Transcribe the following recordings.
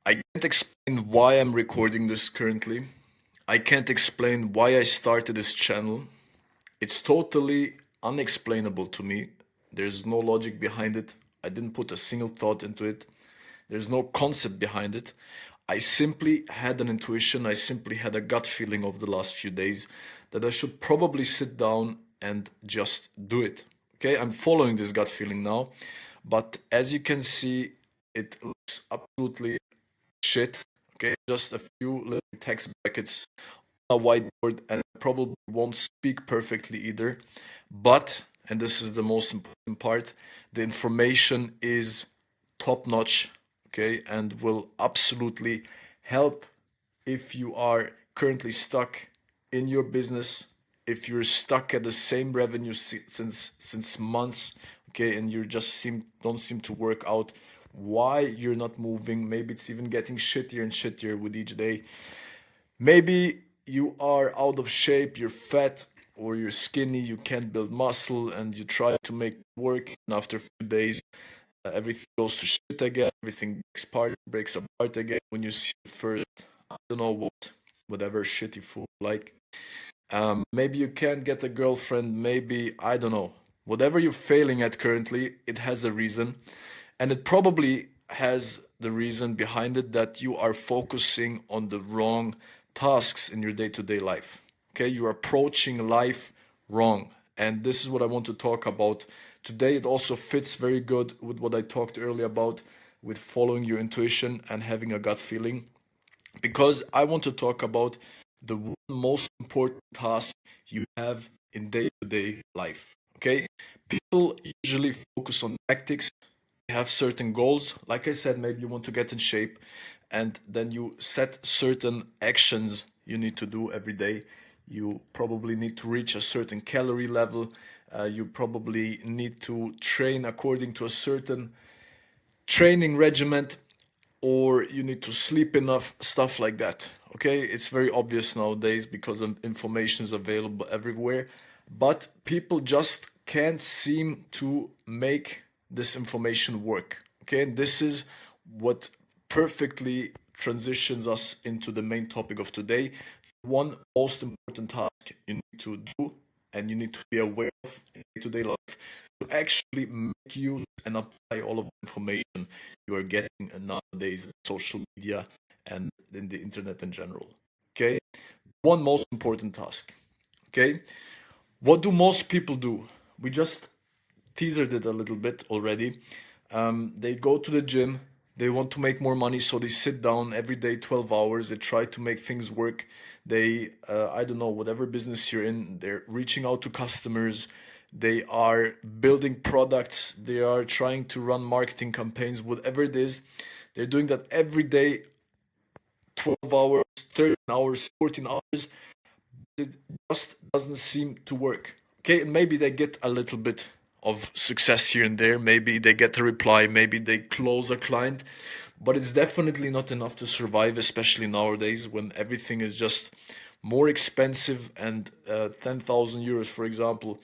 I can't explain why I'm recording this currently. I can't explain why I started this channel. It's totally unexplainable to me. There's no logic behind it. I didn't put a single thought into it. There's no concept behind it. I simply had an intuition. I simply had a gut feeling over the last few days that I should probably sit down and just do it. Okay, I'm following this gut feeling now. But as you can see, it looks absolutely shit. Okay, just a few little text brackets on a whiteboard, and I probably won't speak perfectly either. But, and this is the most important part, the information is top notch, okay, and will absolutely help if you are currently stuck in your business, if you're stuck at the same revenue since months, okay, and you just don't seem to work out why you're not moving. Maybe it's even getting shittier and shittier with each day. Maybe you are out of shape, you're fat, or you're skinny, you can't build muscle, and you try to make it work, and after a few days, everything goes to shit again, everything breaks apart again when you see the first, I don't know what, whatever shitty food like. Maybe you can't get a girlfriend, maybe, I don't know. Whatever you're failing at currently, it has a reason. And it probably has the reason behind it that you are focusing on the wrong tasks in your day to day life. Okay, you're approaching life wrong. And this is what I want to talk about today. It also fits very good with what I talked earlier about with following your intuition and having a gut feeling, because I want to talk about the most important task you have in day to day life. Okay, people usually focus on tactics, they have certain goals. Like I said, maybe you want to get in shape, and then you set certain actions you need to do every day. You probably need to reach a certain calorie level. You probably need to train according to a certain training regiment, or you need to sleep enough, stuff like that. Okay, it's very obvious nowadays because information is available everywhere, but people just can't seem to make this information work. Okay, and this is what perfectly transitions us into the main topic of today. One most important task you need to do and you need to be aware of in day-to-day life to actually make use and apply all of the information you are getting nowadays in social media and in the internet in general. Okay, one most important task. Okay, what do most people do? We just teasered it a little bit already. They go to the gym, they want to make more money, so they sit down every day 12 hours, they try to make things work. They, I don't know, whatever business you're in, they're reaching out to customers, they are building products, they are trying to run marketing campaigns, whatever it is. They're doing that every day, 12 hours, 13 hours, 14 hours. It just doesn't seem to work. Okay, and maybe they get a little bit of success here and there. Maybe they get a reply. Maybe they close a client, but it's definitely not enough to survive, especially nowadays when everything is just more expensive and 10,000 euros, for example,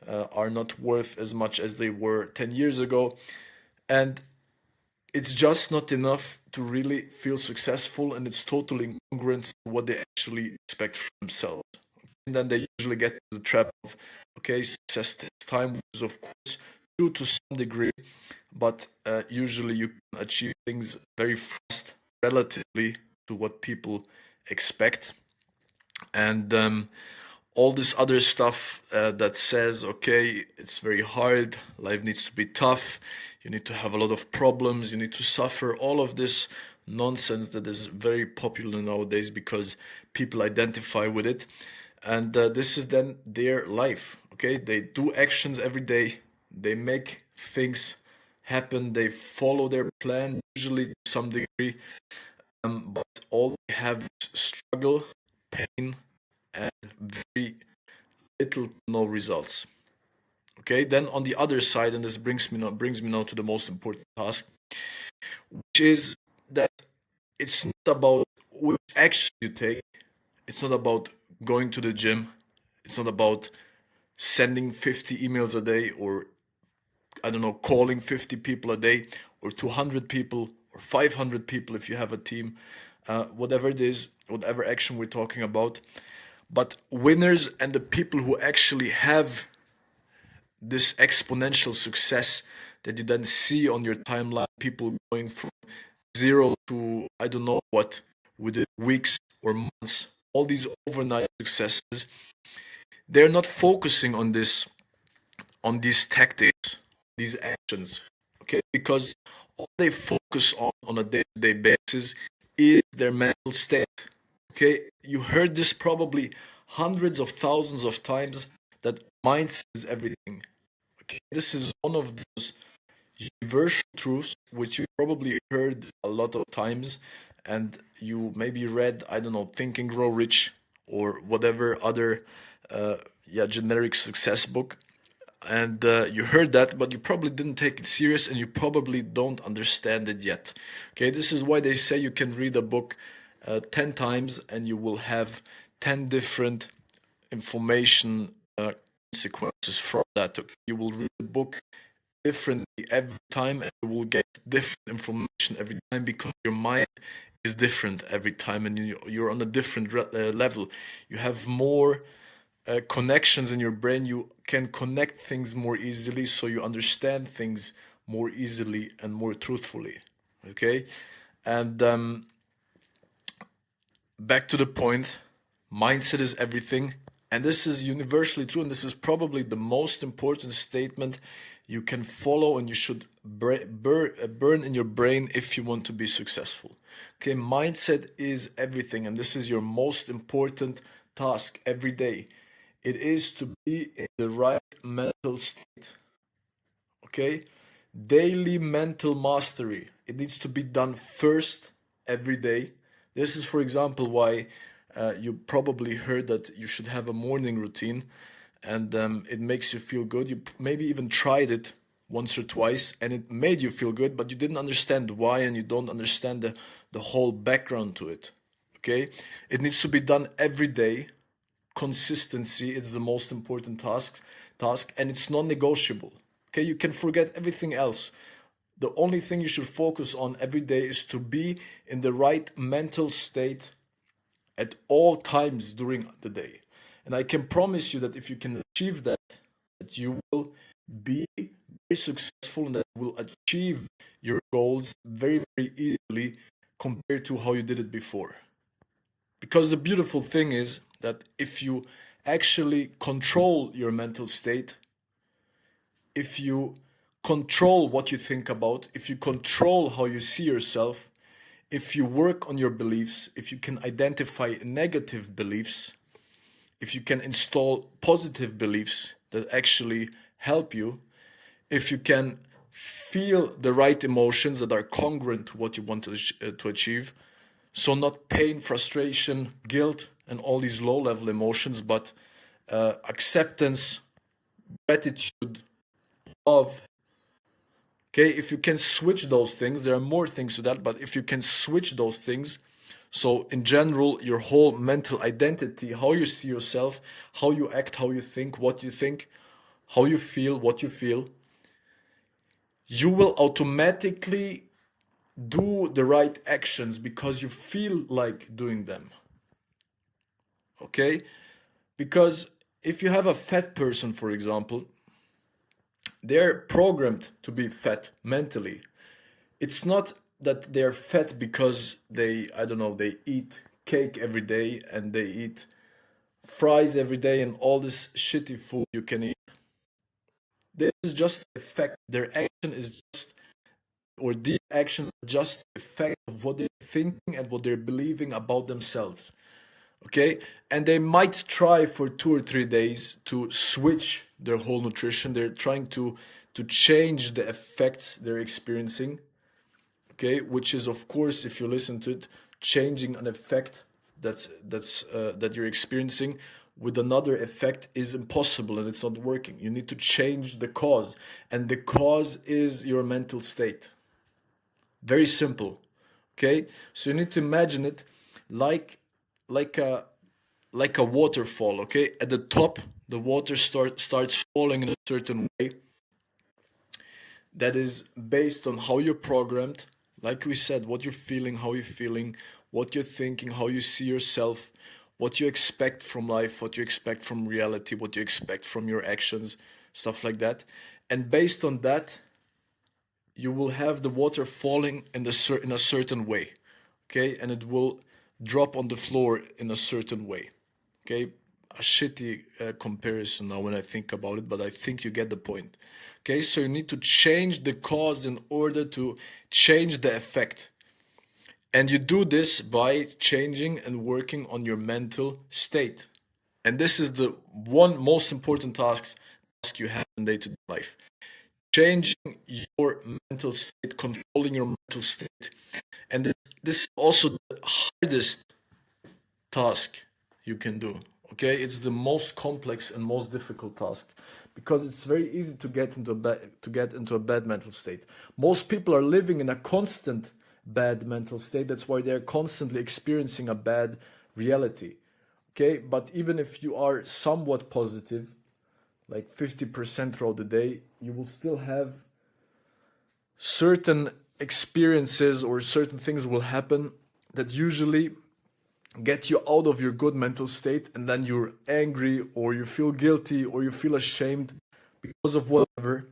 are not worth as much as they were 10 years ago. And it's just not enough to really feel successful, and it's totally incongruent to what they actually expect from themselves. And then they usually get to the trap of, okay, success takes time, which is of course true to some degree, but usually you can achieve things very fast relatively to what people expect. And all this other stuff that says, okay, it's very hard, life needs to be tough, you need to have a lot of problems, you need to suffer, all of this nonsense that is very popular nowadays because people identify with it. And this is then their life. Okay, they do actions every day, they make things happen, they follow their plan, usually to some degree, but all they have is struggle, pain, and very little to no results. Okay, then on the other side, and this brings me now to the most important task, which is that it's not about which action you take. It's not about going to the gym. It's not about sending 50 emails a day, or I don't know, calling 50 people a day, or 200 people, or 500 people if you have a team, whatever it is, whatever action we're talking about. But winners and the people who actually have this exponential success that you then see on your timeline, people going from zero to I don't know what within weeks or months, all these overnight successes, they're not focusing on these tactics, these actions, okay? Because all they focus on a day-to-day basis is their mental state, okay? You heard this probably hundreds of thousands of times that mindset is everything. Okay, this is one of those universal truths which you probably heard a lot of times, and you maybe read, I don't know, Think and Grow Rich or whatever other, uh, yeah, generic success book, and you heard that, but you probably didn't take it serious, and you probably don't understand it yet. Okay, this is why they say you can read a book 10 times and you will have 10 different information consequences from that. Okay? You will read the book differently every time and you will get different information every time because your mind is different every time and you're on a different level. You have more connections in your brain. You can connect things more easily, so you understand things more easily and more truthfully. Okay, and back to the point, mindset is everything. And this is universally true, and this is probably the most important statement you can follow and you should burn in your brain if you want to be successful. Okay, mindset is everything, and this is your most important task every day. It is to be in the right mental state. Okay, daily mental mastery. It needs to be done first every day. This is, for example, why you probably heard that you should have a morning routine, and it makes you feel good. You maybe even tried it once or twice, and it made you feel good, but you didn't understand why, and you don't understand the whole background to it. Okay, it needs to be done every day. Consistency is the most important task, and it's non-negotiable. Okay, you can forget everything else. The only thing you should focus on every day is to be in the right mental state at all times during the day. And I can promise you that if you can achieve that, that you will be very successful and that you will achieve your goals very, very easily compared to how you did it before. Because the beautiful thing is that if you actually control your mental state, if you control what you think about, if you control how you see yourself, if you work on your beliefs, if you can identify negative beliefs, if you can install positive beliefs that actually help you, if you can feel the right emotions that are congruent to what you want to achieve, so not pain, frustration, guilt, and all these low-level emotions, but acceptance, gratitude, love. Okay, if you can switch those things, there are more things to that, but if you can switch those things, so in general, your whole mental identity, how you see yourself, how you act, how you think, how you feel, what you feel, you will automatically do the right actions because you feel like doing them. Okay? Because if you have a fat person, for example, they're programmed to be fat mentally. It's not that they're fat because they, I don't know, they eat cake every day and they eat fries every day and all this shitty food you can eat. This is just the effect. Their action is just, or the action is just the effect of what they're thinking and what they're believing about themselves. Okay, and they might try for 2 or 3 days to switch their whole nutrition. They're trying to change the effects they're experiencing. Okay, which is, of course, if you listen to it, changing an effect that you're experiencing with another effect is impossible and it's not working. You need to change the cause, and the cause is your mental state. Very simple. Okay, so you need to imagine it like like a like a waterfall. Okay, at the top the water starts falling in a certain way that is based on how you're programmed, Like we said, what you're feeling, how you're feeling, what you're thinking, how you see yourself, what you expect from life, what you expect from reality, what you expect from your actions, stuff like that. And based on that, you will have the water falling in a certain way, okay? And it will drop on the floor in a certain way, okay? A shitty comparison now when I think about it, but I think you get the point. Okay, so you need to change the cause in order to change the effect. And you do this by changing and working on your mental state. And this is the one most important task you have in day-to-day life. Changing your mental state, controlling your mental state. And this is also the hardest task you can do. Okay, it's the most complex and most difficult task because it's very easy to get into a bad mental state. Most people are living in a constant bad mental state. That's why they're constantly experiencing a bad reality. Okay, but even if you are somewhat positive, like 50% throughout the day, you will still have certain experiences or certain things will happen that usually get you out of your good mental state, and then you're angry or you feel guilty or you feel ashamed because of whatever.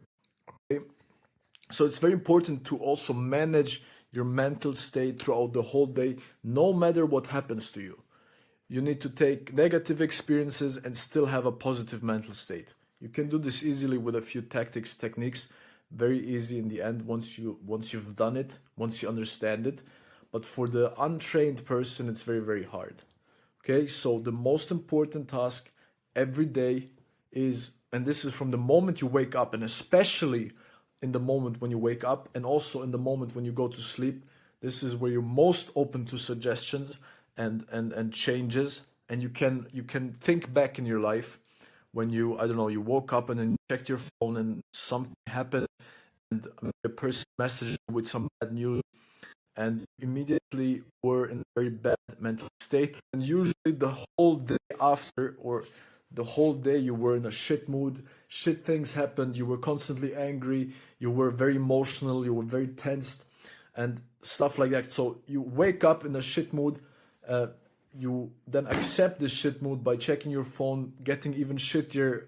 Okay? So it's very important to also manage your mental state throughout the whole day, no matter what happens to you. You need to take negative experiences and still have a positive mental state. You can do this easily with a few techniques. Very easy in the end once you've done it, once you understand it. But for the untrained person, it's very hard. Okay, so the most important task every day is, and this is from the moment you wake up, and especially in the moment when you wake up, and also in the moment when you go to sleep. This is where you're most open to suggestions and changes, and you can think back in your life when you, I don't know, you woke up and then you checked your phone and something happened, and a person messaged you with some bad news, and immediately were in a very bad mental state. And usually the whole day after, or the whole day, you were in a shit mood, shit things happened, you were constantly angry, you were very emotional, you were very tensed, and stuff like that. So you wake up in a shit mood, uh, you then accept this shit mood by checking your phone, getting even shittier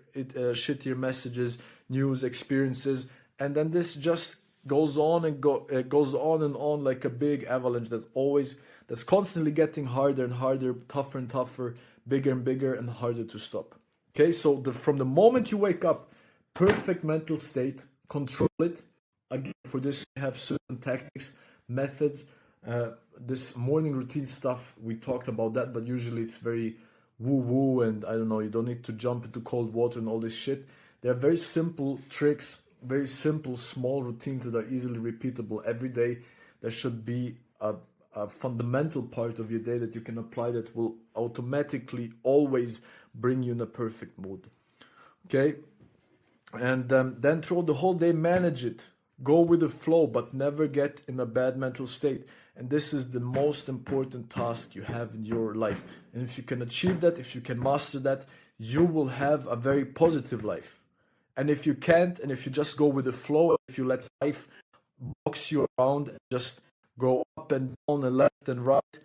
messages, news, experiences, and then this just goes on and goes on and on like a big avalanche that's constantly getting harder and harder, tougher and tougher, bigger and bigger, and harder to stop. Okay, so from the moment you wake up, perfect mental state, control it. Again, for this, we have certain tactics, methods. This morning routine stuff, we talked about that, but usually it's very woo woo, and I don't know, you don't need to jump into cold water and all this shit. There are very simple tricks, very simple small routines that are easily repeatable every day. There should be a fundamental part of your day that you can apply that will automatically always bring you in a perfect mood. Okay, and then throughout the whole day, manage it, go with the flow, but never get in a bad mental state. And this is the most important task you have in your life. And if you can achieve that, if you can master that, you will have a very positive life. And if you can't, and if you just go with the flow, if you let life box you around and just go up and down and left and right,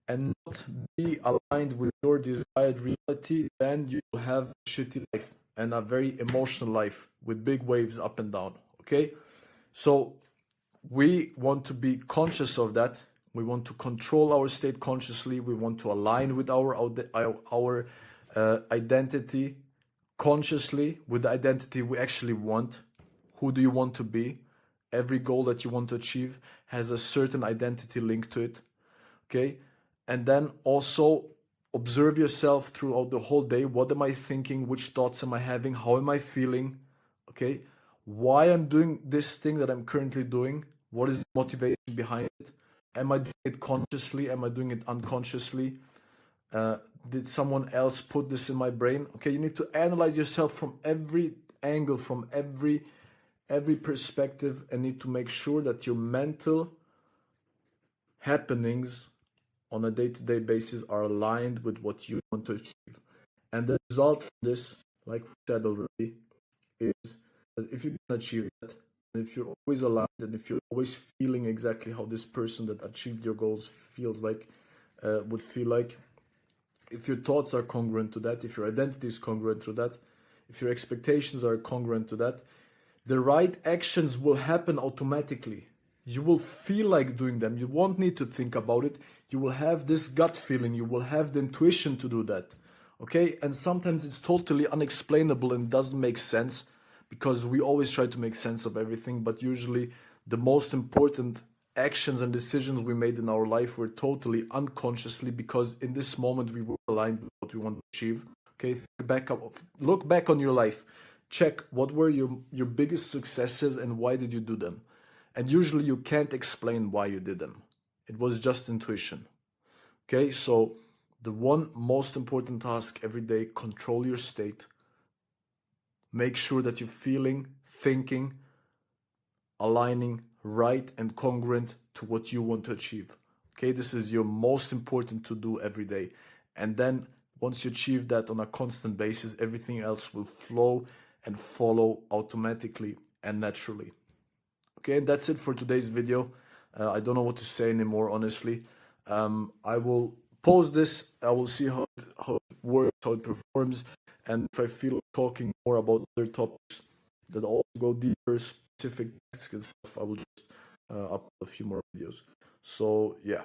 and not be aligned with your desired reality, then you will have a shitty life and a very emotional life with big waves up and down. Okay, so we want to be conscious of that. We want to control our state consciously. We want to align with our identity consciously, with the identity we actually want. Who do you want to be? Every goal that you want to achieve has a certain identity linked to it. Okay, and then also observe yourself throughout the whole day. What am I thinking? Which thoughts am I having? How am I feeling? Okay, why I'm doing this thing that I'm currently doing? What is the motivation behind it? Am I doing it consciously? Am I doing it unconsciously? uh, did someone else put this in my brain? Okay, you need to analyze yourself from every angle, from every perspective, and need to make sure that your mental happenings on a day-to-day basis are aligned with what you want to achieve. And the result of this, like we said already, is that if you can achieve that, if you're always aligned, and if you're always feeling exactly how this person that achieved your goals feels like, would feel like, if your thoughts are congruent to that, if your identity is congruent to that, if your expectations are congruent to that, the right actions will happen automatically. You will feel like doing them. You won't need to think about it. You will have this gut feeling. You will have the intuition to do that. Okay? And sometimes it's totally unexplainable and doesn't make sense because we always try to make sense of everything. But usually, the most important actions and decisions we made in our life were totally unconsciously because in this moment we were aligned with what we want to achieve. Okay? Look back on your life. Check what were your biggest successes and why did you do them. And usually you can't explain why you did them. It was just intuition. Okay, so the one most important task every day: control your state. Make sure that you're feeling, thinking, aligning right and congruent to what you want to achieve. Okay, this is your most important to do every day. And then once you achieve that on a constant basis, everything else will flow and follow automatically and naturally. Okay, and that's it for today's video. I don't know what to say anymore, honestly. I will pause this. I will see how it works, how it performs, and if I feel talking more about other topics that also go deeper, specific and stuff, I will just upload a few more videos. So yeah.